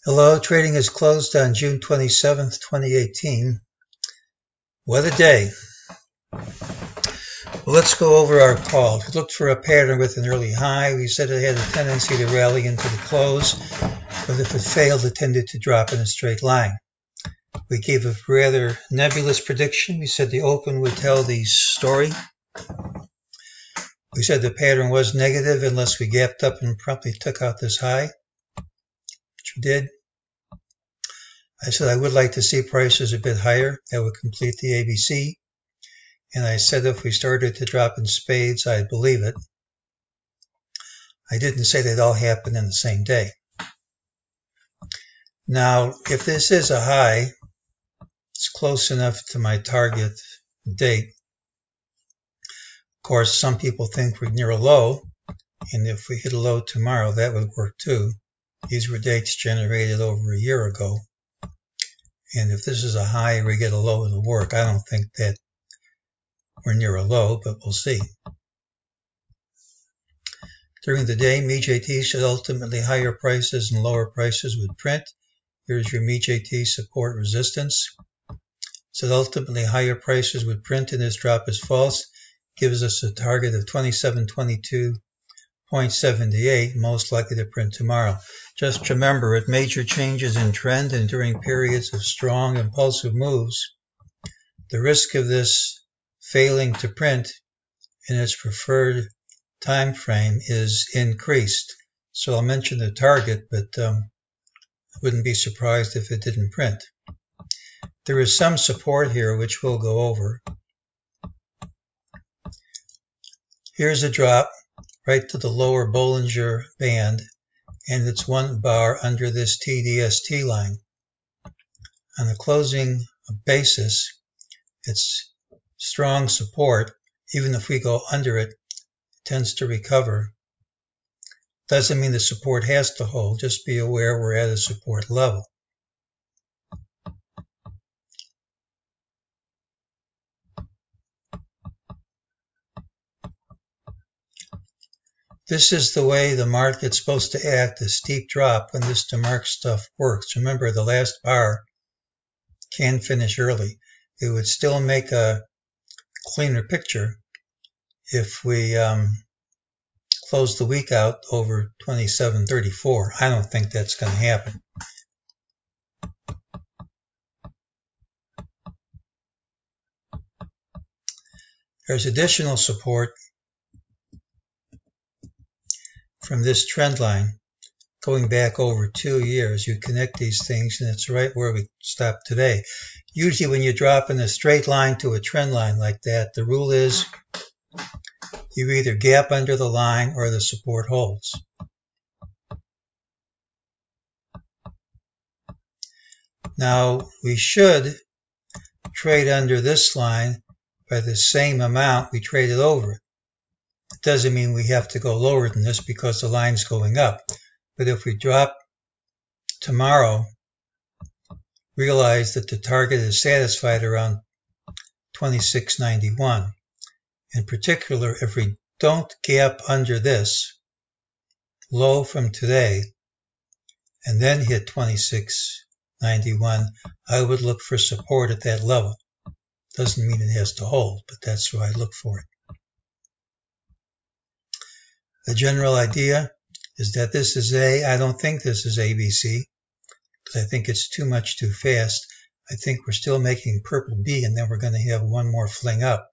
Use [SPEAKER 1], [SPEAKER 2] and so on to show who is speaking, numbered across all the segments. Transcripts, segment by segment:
[SPEAKER 1] Hello, trading is closed on June 27th, 2018. What a day. Well, let's go over our call. We looked for a pattern with an early high. We said it had a tendency to rally into the close, but if it failed, it tended to drop in a straight line. We gave a rather nebulous prediction. We said the open would tell the story. We said the pattern was negative unless we gapped up and promptly took out this high, which we did. I said I would like to see prices a bit higher. That would complete the ABC. And I said if we started to drop in spades, I'd believe it. I didn't say they'd all happen in the same day. Now, if this is a high, it's close enough to my target date. Of course, some people think we're near a low, and if we hit a low tomorrow, that would work too. These were dates generated over a year ago. And if this is a high, we get a low, it'll work. I don't think that we're near a low, but we'll see. During the day, MEJT showed ultimately higher prices and lower prices would print. Here's your MEJT support resistance. So ultimately higher prices would print and this drop is false. Gives us a target of 2722.78, most likely to print tomorrow. Just remember, at major changes in trend and during periods of strong impulsive moves, the risk of this failing to print in its preferred time frame is increased. So I'll mention the target, but I wouldn't be surprised if it didn't print. There is some support here, which we'll go over. Here's a drop right to the lower Bollinger Band, and it's one bar under this TDST line. On a closing basis, it's strong support. Even if we go under it, it tends to recover. Doesn't mean the support has to hold. Just be aware we're at a support level. This is the way the market's supposed to act, a steep drop when this DeMark stuff works. Remember, the last bar can finish early. It would still make a cleaner picture if we close the week out over 27.34. I don't think that's going to happen. There's additional support from this trend line going back over 2 years. You connect these things and it's right where we stopped today. Usually when you drop in a straight line to a trend line like that, the rule is you either gap under the line or the support holds. Now we should trade under this line by the same amount we traded over it. It doesn't mean we have to go lower than this because the line's going up. But if we drop tomorrow, realize that the target is satisfied around 26.91. In particular, if we don't gap under this low from today and then hit 26.91, I would look for support at that level. Doesn't mean it has to hold, but that's where I look for it. The general idea is that this is I don't think this is ABC, because I think it's too much too fast. I think we're still making purple B, and then we're going to have one more fling up.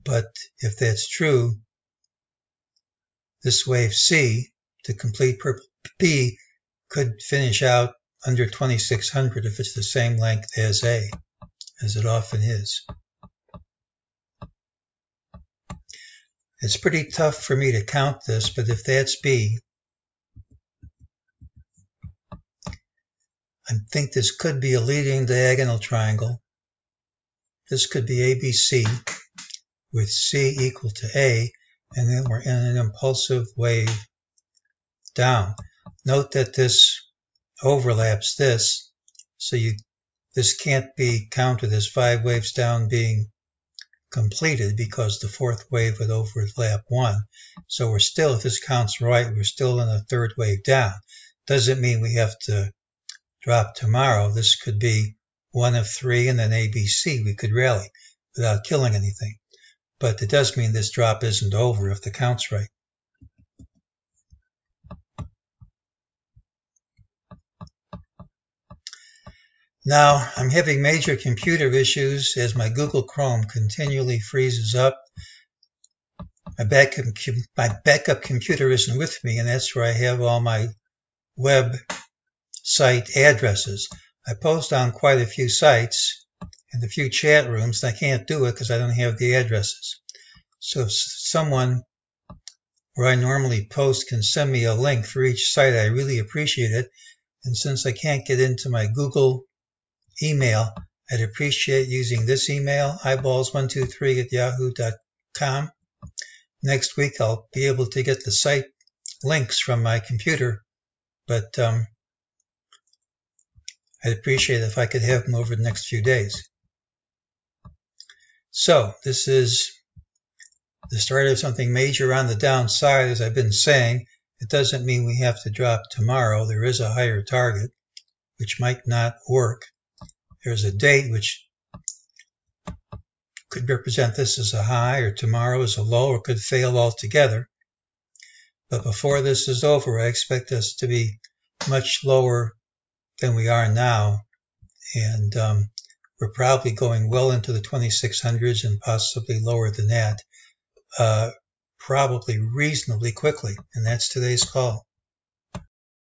[SPEAKER 1] But if that's true, this wave C to complete purple B could finish out under 2600 if it's the same length as A, as it often is. It's pretty tough for me to count this, but if that's B, I think this could be a leading diagonal triangle. This could be ABC with C equal to A, and then we're in an impulsive wave down. Note that this overlaps this, so this can't be counted as 5 waves down being completed because the fourth wave would overlap one. So we're still, if this counts right, we're still in a third wave down. Doesn't mean we have to drop tomorrow. This could be one of three and then ABC. We could rally without killing anything. But it does mean this drop isn't over if the count's right. Now, I'm having major computer issues as my Google Chrome continually freezes up. My backup computer isn't with me, and that's where I have all my web site addresses. I post on quite a few sites and a few chat rooms, and I can't do it because I don't have the addresses. So if someone where I normally post can send me a link for each site, I really appreciate it. And since I can't get into my Google email, I'd appreciate using this email, eyeballs123@yahoo.com. Next week, I'll be able to get the site links from my computer, but I'd appreciate it if I could have them over the next few days. So this is the start of something major on the downside, as I've been saying. It doesn't mean we have to drop tomorrow. There is a higher target, which might not work. There's a date which could represent this as a high, or tomorrow as a low, or could fail altogether. But before this is over, I expect us to be much lower than we are now. And we're probably going well into the 2600s and possibly lower than that, probably reasonably quickly. And that's today's call.